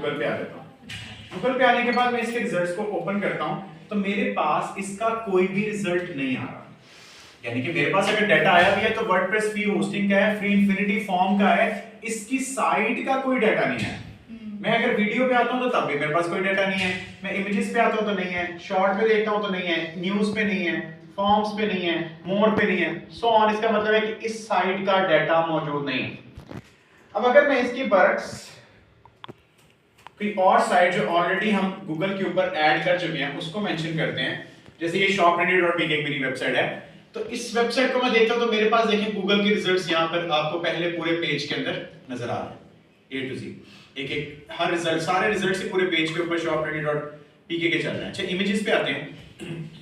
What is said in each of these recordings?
Google पे आ जाता हूँ। गूगल पे आने के बाद मैं इसके रिजल्ट्स को ओपन करता हूँ तो मेरे पास इसका कोई भी रिजल्ट नहीं आ रहा। यानी कि मेरे पास अगर डाटा आया भी है तो वर्डप्रेस फ्री होस्टिंग का है, फ्री इन्फिनिटी फॉर्म का है, इसकी साइट का कोई डाटा नहीं है। मैं अगर वीडियो पे आता हूं तो तब भी मेरे पास कोई डाटा नहीं है, मैं इमेजेस पे आता हूं तो नहीं है, शॉर्ट पे देखता हूं तो नहीं है, न्यूज़ पे नहीं है, फॉर्म्स पे नहीं है, मोर पे नहीं है, सो ऑन। इसका मतलब है कि इस साइट का डाटा मौजूद नहीं है। अब अगर मैं इसकी बरक्स कोई और साइट जो ऑलरेडी हम गूगल के ऊपर ऐड कर चुके हैं उसको मेंशन करते हैं, जैसे ये shoprendy.pk मेरी वेबसाइट है, तो इस वेबसाइट को मैं देखता हूं तो मेरे पास देखिए गूगल के रिजल्ट्स यहां पर आपको पहले पूरे पेज के अंदर नजर आ रहे हैं, A to Z, एक हर रिजल्ट, सारे रिजल्ट से पूरे पेज के ऊपर shoprendy.pk के चल रहे हैं। अच्छा, इमेजेस पे आते हैं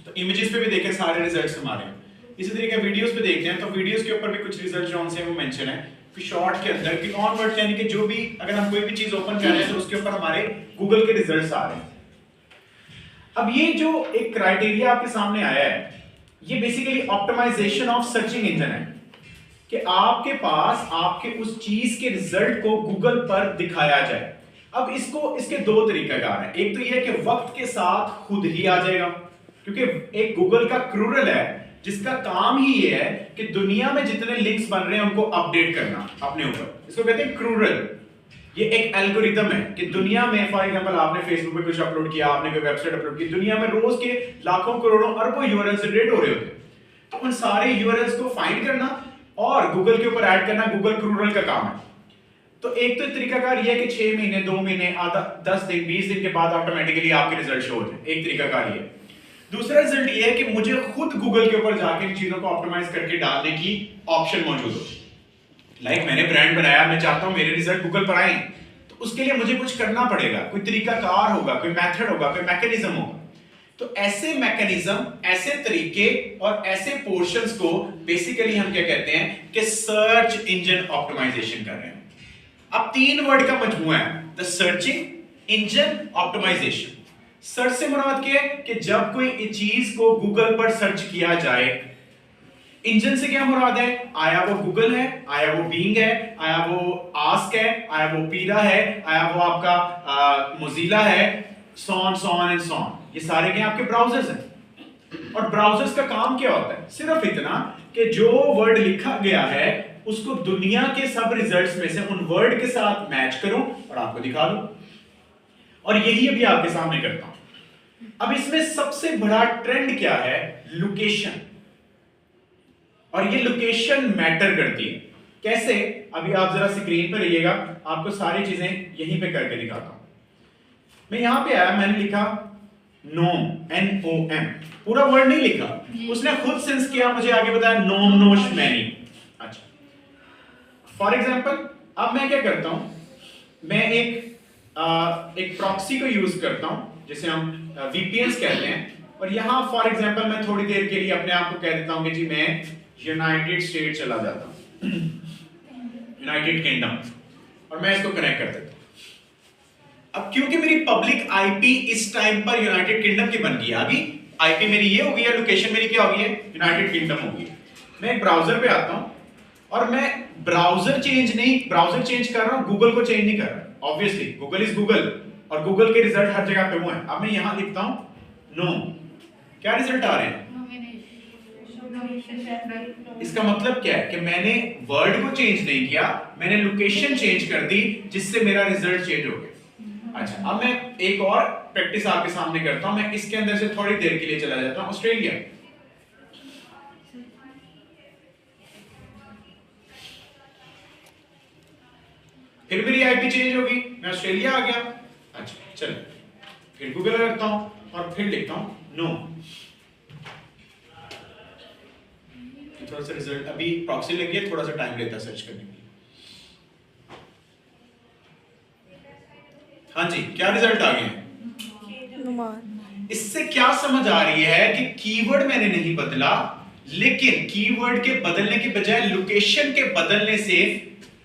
तो इमेजेस पे भी देखें सारे रिजल्ट्स हमारे हैं। इसी तरीके वीडियोस पे देखते हैं तो वीडियोस के ऊपर भी कुछ रिजल्ट जो से वो मेंशन है, फिर शॉर्ट के अंदर कि ऑनवर्ड, यानी कि जो भी अगर हम कोई भी चीज ओपन कर रहे हैं तो उसके ऊपर हमारे गूगल के रिजल्ट्स आ रहे हैं। अब ये जो एक क्राइटेरिया आपके सामने आया है, ये basically optimisation of searching engine है कि आपके पास आपके उस चीज के रिजल्ट को गूगल पर दिखाया जाए। अब इसको, इसके दो तरीकाकार हैं। एक तो ये है कि वक्त के साथ खुद ही आ जाएगा, क्योंकि एक गूगल का क्रूरल है जिसका काम ही ये है कि दुनिया में जितने लिंक्स बन रहे हैं उनको अपडेट करना अपने ऊपर, इसको कहते हैं क्रूरल। ये एक एल्गोरिथम है कि दुनिया में, फॉर एग्जांपल आपने फेसबुक पे कुछ अपलोड किया, आपने कोई वेबसाइट अपलोड की, दुनिया में रोज के लाखों करोड़ों अरबों यूआरएल जनरेट हो रहे होते हैं, तो उन सारे यूआरएल्स को फाइंड करना और गूगल के ऊपर ऐड करना गूगल क्रूरल का काम है। तो एक तो तरीकाकार ये है कि 6 महीने, 2 महीने, आधा 10 दिन, 20 दिन के बाद ऑटोमेटिकली आपके रिजल्ट शो हो जाए, एक तरीकाकार ये है। दूसरा रिजल्ट ये है कि मुझे खुद गूगल के ऊपर जाके इन चीजों को ऑप्टिमाइज करके डालने की ऑप्शन मौजूद हो। लाइक मैंने ब्रांड बनाया, मैं चाहता हूं मेरे रिजल्ट गूगल पर आए, तो उसके लिए मुझे कुछ करना पड़ेगा, कोई तरीकाकार होगा, कोई मेथड होगा, कोई मैकेनिज्म होगा। तो ऐसे मैकेनिज्म, ऐसे तरीके और ऐसे पोर्शंस को बेसिकली हम क्या कहते हैं कि सर्च इंजन ऑप्टिमाइजेशन कर रहे हैं। अब 3 वर्ड का मजमूआ है, the searching engine optimisation. Search से मुराद क्या है कि जब कोई चीज को गूगल पर सर्च किया जाए। इंजन से क्या मुराद है, आया वो गूगल है, आया वो बीइंग है, आया वो आस्क है, आया वो पीरा है, आया वो आपका मोजिला है, सॉन एंड सॉन। ये सारे क्या आपके ब्राउजर्स हैं। और ब्राउजर्स का काम क्या होता है, सिर्फ इतना कि जो वर्ड लिखा गया है उसको दुनिया के सब रिजल्ट्स में से उन वर्ड के साथ मैच करूं और आपको दिखा दूं। और यही अभी आपके सामने करता हूं। अब इसमें सबसे बड़ा ट्रेंड क्या है, लोकेशन। और ये लोकेशन मैटर करती है। कैसे, अभी आप जरा स्क्रीन पर रहिएगा, आपको सारी चीजें यहीं पे करके दिखाता हूं। मैं यहां पे आया, मैंने लिखा नोम, NOM, पूरा वर्ड नहीं लिखा, उसने खुद सेंस किया, मुझे आगे बताया नोम, नोश, मैनी। अच्छा, फॉर एग्जाम्पल अब मैं क्या करता हूं, मैं एक प्रॉक्सी को यूज करता हूं जिसे हम VPNs कहते हैं, और यहां फॉर एग्जांपल मैं थोड़ी देर के लिए अपने आप को कह देता हूं कि जी मैं यूनाइटेड स्टेट चला जाता हूं, यूनाइटेड किंगडम, और मैं इसको कनेक्ट कर देता हूं। अब क्योंकि मेरी पब्लिक आईपी इस टाइम पर यूनाइटेड किंगडम की बन गई, अभी आईपी मेरी ये हो गई है, लोकेशन मेरी क्या हो गई है, यूनाइटेड किंगडम हो गई। मैं एक ब्राउजर पे आता हूं और मैं ब्राउजर चेंज कर रहा हूं, गूगल को चेंज नहीं कर रहा। ऑब्वियसली गूगल इज गूगल और गूगल के रिजल्ट हर जगह पे वो हैं। अब मैं यहां लिखता हूं नो, क्या रिजल्ट आ रहे हैं, इसका मतलब क्या है कि मैंने वर्ड को चेंज नहीं किया, मैंने लोकेशन चेंज कर दी जिससे मेरा रिजल्ट चेंज हो गया। अच्छा, अब मैं एक और प्रैक्टिस आपके सामने करता हूं, मैं इसके अंदर से थोड़ी देर के लिए चला जाता हूं ऑस्ट्रेलिया। फिर मेरी आईपी चेंज होगी, मैं ऑस्ट्रेलिया आ गया। अच्छा चलो, फिर गूगल करता हूं और फिर लिखता हूं नो। थोड़ा सा रिजल्ट अभी प्रॉक्सी लगी है, थोड़ा सा टाइम लेता है सर्च करने में। हाँ जी, क्या रिजल्ट आ गए? इससे क्या समझ आ रही है कि कीवर्ड मैंने नहीं बदला, लेकिन कीवर्ड के बदलने की बजाय लोकेशन के बदलने से,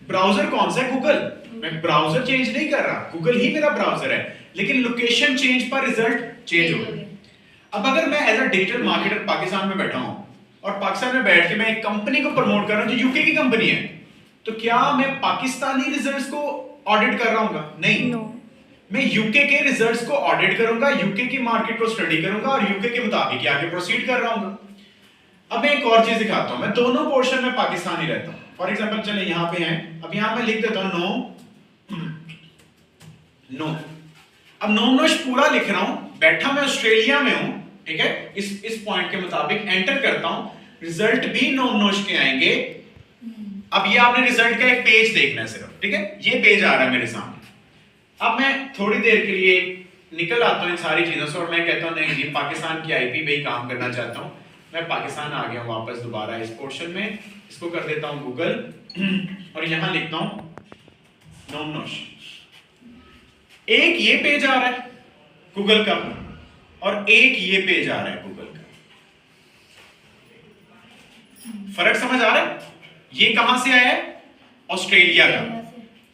ब्राउजर कौन सा है, गूगल, मैं ब्राउजर चेंज नहीं कर रहा, गूगल ही मेरा ब्राउजर है, लेकिन लोकेशन चेंज पर रिजल्ट चेंज हो गया। अब अगर मैं as a digital marketer Pakistan में बैठा हूं और पाकिस्तान में बैठ के मैं एक कंपनी को प्रमोट कर रहा हूं जो यूके की कंपनी है, तो क्या मैं पाकिस्तानी रिजल्ट्स को ऑडिट कर रहा हूं? नहीं, मैं यूके के रिजल्ट्स को ऑडिट करूंगा, यूके की मार्केट को स्टडी करूंगा और यूके के मुताबिक ही आगे प्रोसीड कर रहा हूं। अब मैं एक और चीज दिखाता हूं, मैं दोनों पोर्शन में पाकिस्तानी रहता हूं। फॉर एग्जांपल चले यहां पे हैं, अब यहां मैं लिख देता हूं नो। अब नो नोश पूरा लिख रहा हूं, बैठा मैं ऑस्ट्रेलिया में हूं, ठीक है, इस पॉइंट के मुताबिक एंटर करता हूं, रिजल्ट भी नो नोश के आएंगे। अब ये आपने रिजल्ट का एक पेज देखना है सिर्फ, ठीक है, ये पेज आ रहा है मेरे सामने। अब मैं थोड़ी देर के लिए निकल आता हूं इन सारी चीजों से और मैं कहता हूं नहीं, पाकिस्तान की आईपी पे ही काम करना चाहता हूं, मैं पाकिस्तान आ गया हूं वापस दोबारा इस पोर्शन में, इसको कर देता हूं गूगल और यहां लिखता हूं नोमनोश। एक ये पेज आ रहा है गूगल का और एक ये पेज आ रहा है गूगल का, फर्क समझ आ रहा है? ये कहां से आया है? ऑस्ट्रेलिया का,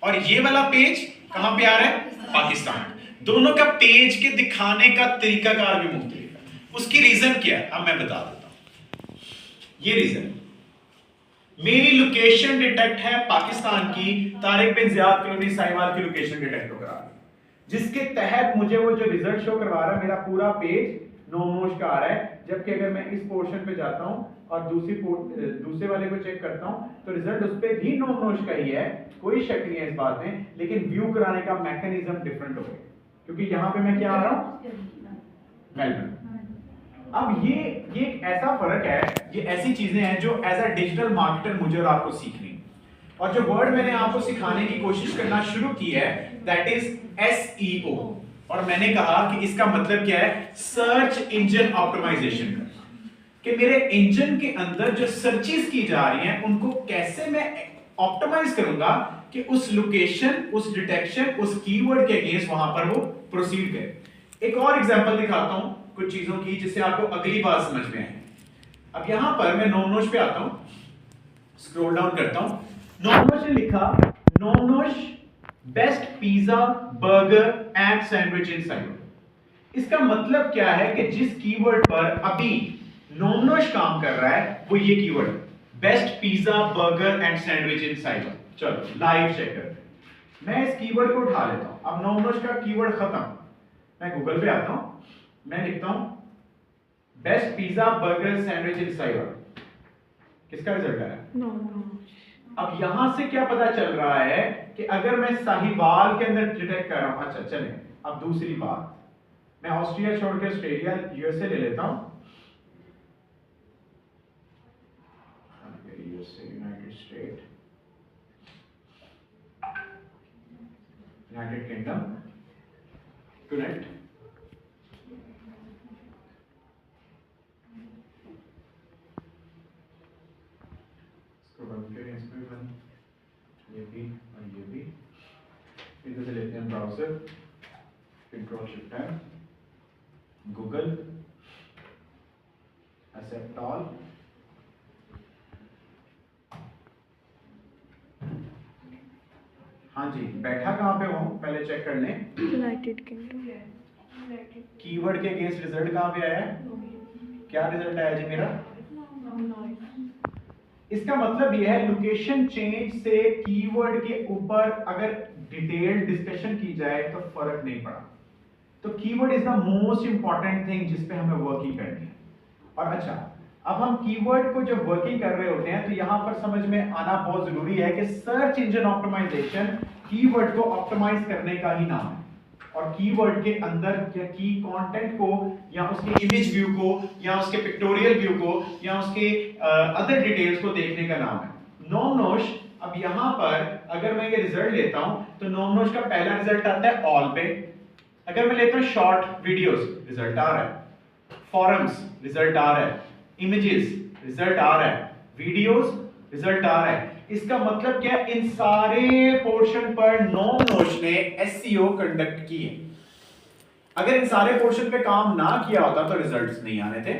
और ये वाला पेज कहां पे आ रहा है? पाकिस्तान। दोनों का पेज के दिखाने का तरीकाकार भी मुख्तलिफ है। उसकी रीजन क्या है अब मैं बता देता हूं। ये रीजन, मेरी लोकेशन डिटेक्ट है पाकिस्तान की, तारिक बिन ज़ियाद कॉलोनी साहिवाल की लोकेशन डिटेक्ट हो करा, जिसके तहत मुझे वो जो रिजल्ट शो करवा रहा है मेरा पूरा पेज नोमनोश का आ रहा है। जबकि अगर मैं इस पोर्शन पे जाता हूं और दूसरे वाले को चेक करता हूं तो रिजल्ट उस पे भी नोमनोश का ही है, कोई शक नहीं है इस बात में, लेकिन व्यू कराने का मैकेनिज्म डिफरेंट हो गया, क्योंकि यहां पे मैं क्या आ रहा हूं? मेलबर्न। अब ये एक ऐसा फर्क है, ये ऐसी चीजें हैं जो एज अ डिजिटल मार्केटर मुझे और आपको सीखनी, और जो वर्ड मैंने आपको सिखाने की कोशिश करना शुरू की है दैट इज SEO, और मैंने कहा कि इसका मतलब क्या है? सर्च इंजन ऑप्टिमाइजेशन करना, कि मेरे इंजन के अंदर जो सर्चेस की जा रही हैं उनको कैसे मैं ऑप्टिमाइज करूंगा कि उस लोकेशन, उस डिटेक्शन, उस कीवर्ड के अगेंस्ट वहां पर वो प्रोसीड करे। एक और एग्जांपल दिखाता हूं कुछ चीजों की जिससे आपको अगली बात समझ में आए। अब यहां पर मैं नोमनोश पे आता हूं, स्क्रॉल डाउन करता हूं, नोमनोश ने लिखा नोमनोश best pizza burger and sandwich in cyber. इसका मतलब क्या है कि जिस कीवर्ड पर अभी नोमनोश काम कर रहा है वो ये keyword, best pizza burger and sandwich in cyber. चलो लाइव चेक करते हैं, मैं इस कीवर्ड को उठा लेता हूं। अब नोमनोश का कीवर्ड खत्म, मैं गूगल पे आता हूं, मैं लिखता हूं best pizza burger sandwich in cyber, किसका रिजल्ट आया? नोमनोश। अब यहां से क्या पता चल रहा है कि अगर मैं साहिवाल के अंदर डिटेक्ट कर रहा हूं, अच्छा चलें अब दूसरी बात, मैं ऑस्ट्रिया छोड़ के ऑस्ट्रेलिया यूएसए ले लेता हूं, USA United state, United kingdom, connect, ये भी और ये भी, इधर से लेते हैं ब्राउजर, कंट्रोल शिफ्ट है, गूगल, एक्सेप्ट ऑल, हाँ जी, बैठा कहाँ पे हूँ पहले चेक कर लें, यूनाइटेड किंगडम। कीवर्ड के अगेंस्ट रिजल्ट कहाँ पे आया है? क्या रिजल्ट आया जी मेरा? इसका मतलब यह है लोकेशन चेंज से कीवर्ड के ऊपर अगर डिटेल्ड डिस्कशन की जाए तो फर्क नहीं पड़ा। तो keyword is the most important thing जिस पे हमें वर्किंग करनी है। और अच्छा, अब हम कीवर्ड को जब वर्किंग कर रहे होते हैं तो यहां पर समझ में आना बहुत जरूरी है कि सर्च इंजन ऑप्टिमाइजेशन कीवर्ड को ऑप्टिमाइज करने का ही नाम है, और कीवर्ड के अंदर या की कंटेंट को या उसके इमेज व्यू को या उसके पिक्टोरियल व्यू को या उसके अदर डिटेल्स को देखने का नाम है नोमनोश। अब यहां पर अगर मैं ये रिजल्ट लेता हूं तो नोमनोश का पहला रिजल्ट आता है ऑल पे। अगर मैं लेता हूं शॉर्ट वीडियोस, रिजल्ट आ रहा है, फॉरम्स रिजल्ट आ रहा है, इमेजेस रिजल्ट आ रहा है, वीडियोस रिजल्ट आ रहा है। इसका मतलब क्या है? इन सारे पोर्शन पर नोमनोश ने एसईओ कंडक्ट की है। अगर इन सारे पोर्शन पे काम ना किया होता तो रिजल्ट्स नहीं आने थे,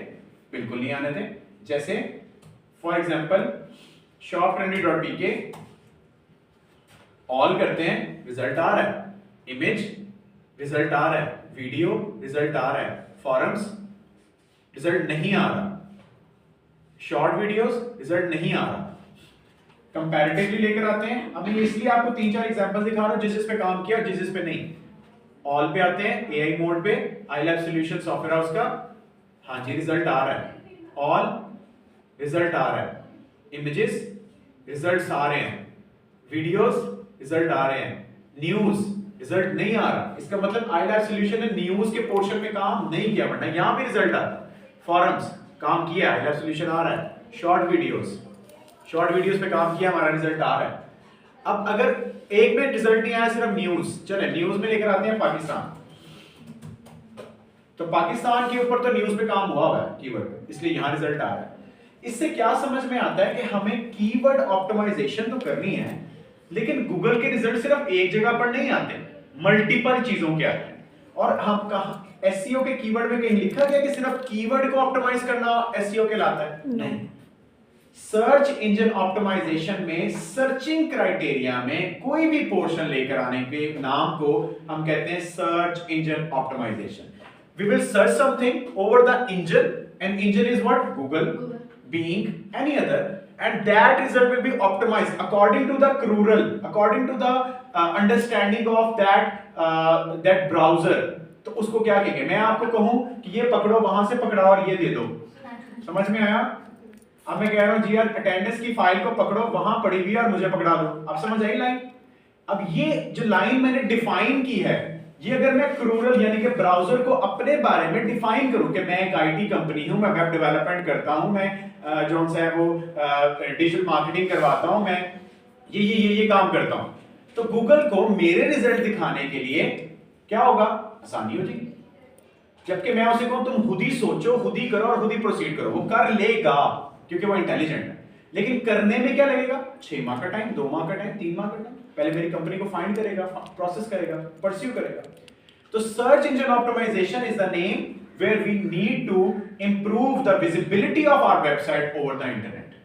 बिल्कुल नहीं आने थे। जैसे फॉर एग्जांपल shoptrendy.pk ऑल करते हैं, रिजल्ट आ रहा है, इमेज रिजल्ट आ रहा है, वीडियो रिजल्ट आ रहा है, फॉरम्स रिजल्ट नहीं आ रहा, शॉर्ट वीडियोस रिजल्ट नहीं आ रहा। कंपैरेटिवली लेकर आते हैं। अब मैं इसलिए आपको 3-4 एग्जांपल दिखा रहा हूं जिस पे काम किया जिस पे नहीं। ऑल पे आते हैं, एआई मोड पे, आई लैब सॉल्यूशन सॉफ्टवेयर हाउस का, हाँ जी रिजल्ट आ रहा है, ऑल रिजल्ट आ रहा है, इमेजेस रिजल्ट्स आ रहे हैं, वीडियोस रिजल्ट आ रहे हैं, न्यूज रिजल्ट नहीं आ रहा। इसका मतलब आई लैब सॉल्यूशन ने न्यूज के पोर्शन में काम नहीं किया, वरना यहां पे रिजल्ट आता है। फॉरम्स काम किया, आई लैब सॉल्यूशन आ रहा है, शॉर्ट वीडियोस पे काम किया, हमारा रिजल्ट आ रहा है। अब अगर एक में रिजल्ट नहीं आया, सिर्फ न्यूज, चले न्यूज में लेकर आते हैं पाकिस्तान, तो पाकिस्तान के ऊपर तो न्यूज पे काम हुआ है कीवर्ड पे, इसलिए यहां रिजल्ट आ रहा है। इससे क्या समझ में आता है कि हमें कीवर्ड ऑप्टिमाइजेशन तो करनी है, लेकिन गूगल के रिजल्ट सिर्फ एक जगह पर नहीं आते, मल्टीपल चीजों के आते हैं। और हम कहा एसईओ के कीवर्ड में कहीं लिखा गया कि सिर्फ कीवर्ड को ऑप्टिमाइज करना एसईओ कहलाता है? नहीं। सर्च इंजन ऑप्टिमाइजेशन में सर्चिंग क्राइटेरिया में कोई भी पोर्शन लेकर आने के नाम को हम कहते हैं search engine optimisation. We will search something over the engine, and engine is what? Google, Bing, any other, and that result will be optimized according to the crural, according to the understanding of that browser. तो उसको क्या कहेंगे? मैं आपको कहूं कि ये पकड़ो, वहां से पकड़ाओ और ये दे दो, समझ में आया? अब मैं कह रहा हूं जी यार अटेंडेंस की फाइल को पकड़ो, वहां पड़ी हुई है और मुझे पकड़ा दो। अब समझ आई लाइन? अब ये जो लाइन मैंने डिफाइन की है, ये अगर मैं क्रूरल यानी कि ब्राउजर को अपने बारे में डिफाइन करूं कि मैं एक आईटी कंपनी हूं, मैं वेब डेवलपमेंट करता हूं, मैं जो है वो डिजिटल मार्केटिंग करवाता हूं, मैं ये काम करता हूं, तो गूगल को मेरे रिजल्ट दिखाने के लिए क्या होगा? आसानी हो जाएगी। जबकि मैं उसे कहूं तुम खुद ही सोचो, खुद ही करो और खुद ही प्रोसीड करो, वो कर लेगा क्योंकि वो इंटेलिजेंट है। लेकिन करने में क्या लगेगा? 6 माह का टाइम, 2 माह का टाइम, 3 माह का टाइम। पहले मेरी कंपनी को फाइंड करेगा, प्रोसेस करेगा, परस्यू करेगा। तो search engine optimisation is the name where we need to improve the visibility of our website over the internet.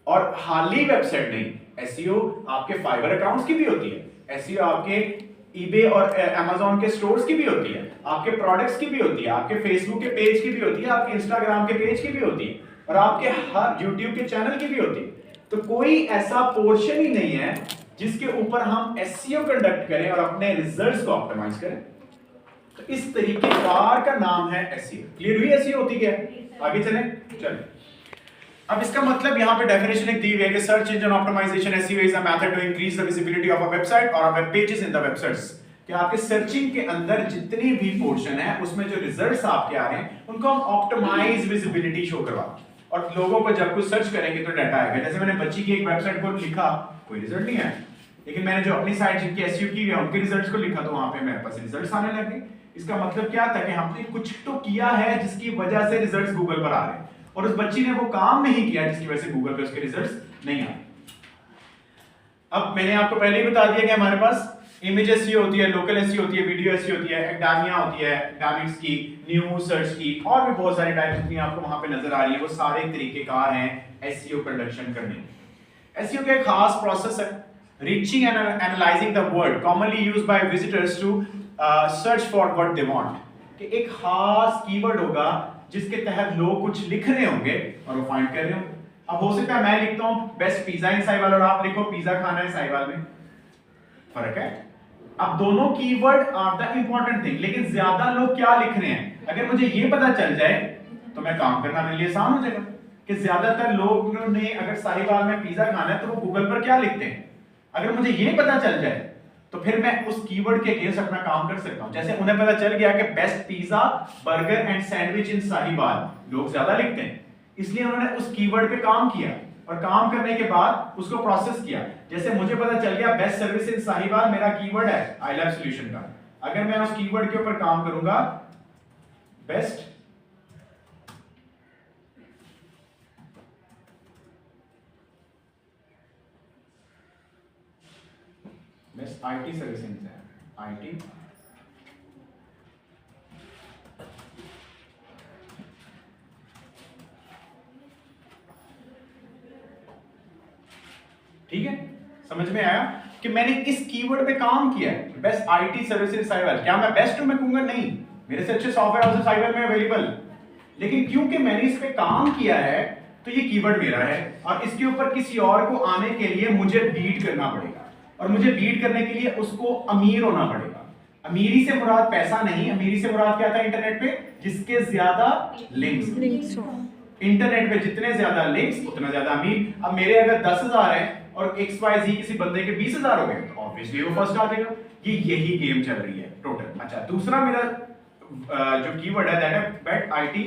और हाली वेबसाइट नहीं, एसईओ आपके फाइवर अकाउंट्स की भी होती है, एसईओ आपके ईबे और अमेज़न के स्टोर्स की भी होती है, आपके प्रोडक्ट्स की भी होती है, आपके फेसबुक के पेज की भी होती है, आपके इंस्टाग्राम के पेज की भी होती है, और आपके हर यूट्यूब के चैनल की भी होती है। तो कोई ऐसा पोर्शन ही नहीं है जिसके ऊपर हम एसईओ कंडक्ट करें और अपने रिजल्ट्स को ऑप्टिमाइज करें। तो इस तरीके कार का नाम है एसईओ। क्लियर हुई एसईओ होती क्या है? आगे चलें। अब इसका मतलब यहां पे डेफिनेशन एक दी हुई है कि search engine optimization SEO is a method to increase the visibility of a website और web pages in the websites. कि आपके सर्चिंग के अंदर जितनी भी पोर्शन है उसमें जो रिजल्ट्स आपके आ रहे हैं उनको हम ऑप्टिमाइज विजिबिलिटी शो करवाते हैं, और लोगों को जब कुछ सर्च करेंगे तो डाटा आएगा। जैसे मैंने बच्ची की एक वेबसाइट को लिखा, कोई रिजल्ट नहीं आया, लेकिन मैंने जो अपनी साइट जिनकी एसईओ की है उनके रिजल्ट्स को लिखा तो वहां पे मेरे पास रिजल्ट्स आने लगे। इसका मतलब क्या था कि हमने कुछ तो किया है जिसकी वजह से रिजल्ट्स गूगल पर आ रहे हैं, और उस बच्ची ने वो काम नहीं किया जिसकी वजह से गूगल पे उसके रिजल्ट्स नहीं आए। अब मैंने आपको पहले ही बता दिया कि हमारे पास इमेज एसईओ होती है, लोकल एसईओ होती है, वीडियो एसईओ होती है, एडामिया होती है, डायनेमिक्स की, न्यूज सर्च की, और भी बहुत सारी टाइप्स जितनी आपको वहां पे नजर आ रही है, वो सारे तरीकेकार हैं एसईओ कंडक्शन करने। एसईओ का एक खास प्रोसेस है, reaching and analysing the word commonly used by visitors to search for what they want. कि एक खास कीवर्ड होगा जिसके तहत लोग कुछ लिख रहे होंगे और वो फाइंड कर रहे होंगे। अब हो सकता है मैं लिखता हूं बेस्ट पिज्जा इन साहिवाल और आप लिखो पिज्जा खाना है साहिवाल में, फर्क है। अब दोनों keyword are the important thing, लेकिन ज्यादा लोग क्या लिख रहे हैं, अगर मुझे ये पता चल जाए तो मैं काम करना मेरे लिए आसान हो जाएगा। कि ज्यादातर लोगों ने अगर साहिवाल में पिज्जा खाना है तो वो गूगल पर क्या लिखते हैं, अगर मुझे ये पता चल जाए तो फिर मैं उस कीवर्ड के अगेंस्ट अपना काम कर सकता हूं। जैसे उन्हें पता चल गया कि best pizza burger and sandwich in Sahiwal, लोग ज्यादा लिखते हैं, इसलिए उन्होंने उस कीवर्ड पे काम किया, और काम करने के बाद उसको प्रोसेस किया। जैसे मुझे पता चल गया बेस्ट सर्विस इन साहिवाल मेरा कीवर्ड है आई लैब सॉल्यूशन का, अगर मैं उस कीवर्ड के ऊपर काम करूंगा बेस्ट आईटी सर्विसिंग है, आईटी ठीक है, समझ में आया कि मैंने इस कीवर्ड पे काम किया है, बेस्ट आईटी सर्विसेज साइबर। क्या मैं बेस्ट हूं मैं कहूंगा नहीं, मेरे से अच्छे सॉफ्टवेयर हाउसेस साइबर में अवेलेबल, लेकिन क्योंकि मैंने इस पे काम किया है तो ये कीवर्ड मेरा है, और इसके ऊपर किसी और को आने के लिए मुझे बीट करना पड़ेगा, और मुझे बीट करने के लिए उसको अमीर होना पड़ेगा। अमीरी से मुराद पैसा नहीं, अमीरी से मुराद क्या था इंटरनेट पे, जिसके ज्यादा लिंक्स हो। इंटरनेट पे जितने ज्यादा लिंक्स उतना ज्यादा अमीर। अब मेरे अगर 10,000 है और XYZ किसी बंदे के 20,000 हो गए तो ऑब्वियसली वो फर्स्ट आ जाएगा। ये यही गेम चल रही है टोटल। अच्छा, दूसरा मेरा जो कीवर्ड है दैट है बेट आईटी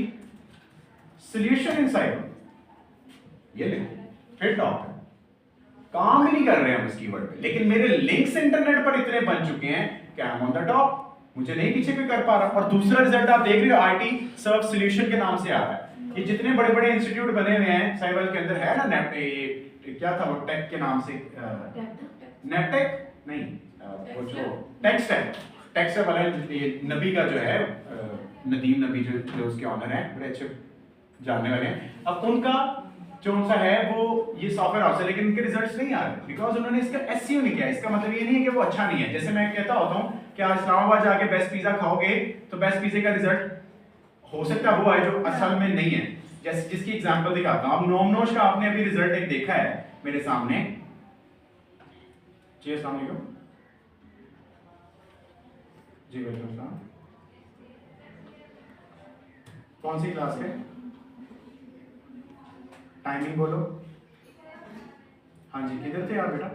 सॉल्यूशन इन साइबर। ये लिखो फिर टॉप है, काम ही नहीं कर रहे हम इस कीवर्ड पे, लेकिन मेरे लिंक्स इंटरनेट पर इतने बन चुके हैं कि I am on the top, मुझे नहीं पीछे कोई कर पा रहा। और दूसरा रिजल्ट आप देख रहे हो आईटी सर्व सॉल्यूशन के नाम से आ रहा है। ये जितने बड़े बड़े इंस्टीट्यूट बने हुए हैं साइबर के अंदर है ना, नेट क्या था वो टेक के नाम से, नेटटेक नहीं, वो जो टेक्सटाइल वाला नबी का जो है नदीम नबी जो उसके ऑनर है, बड़े अच्छे जानने वाले हैं। अब उनका जो सा है वो ये सॉफ्टवेयर हाउस है, लेकिन इनके रिजल्ट्स नहीं आ रहे बिकॉज उन्होंने इसका एसईओ नहीं किया। इसका मतलब ये नहीं है कि वो अच्छा नहीं है। जैसे मैं कहता होता हूँ कि आज इस्लामाबाद जाके बेस्ट पिज्जा खाओगे तो बेस्ट पिज्जे का रिजल्ट हो सकता है वो आए जो असल में नहीं है। जैसे जिसकी एग्जांपल दिखाता हूं, अब नोमनोश का आपने अभी रिजल्ट एक देखा है मेरे सामने जी। अस्सलाम वालेकुम जी। वालेकुम सलाम। कौन सी क्लास के, टाइमिंग बोलो। हाँ जी, किधर थे आप बेटा?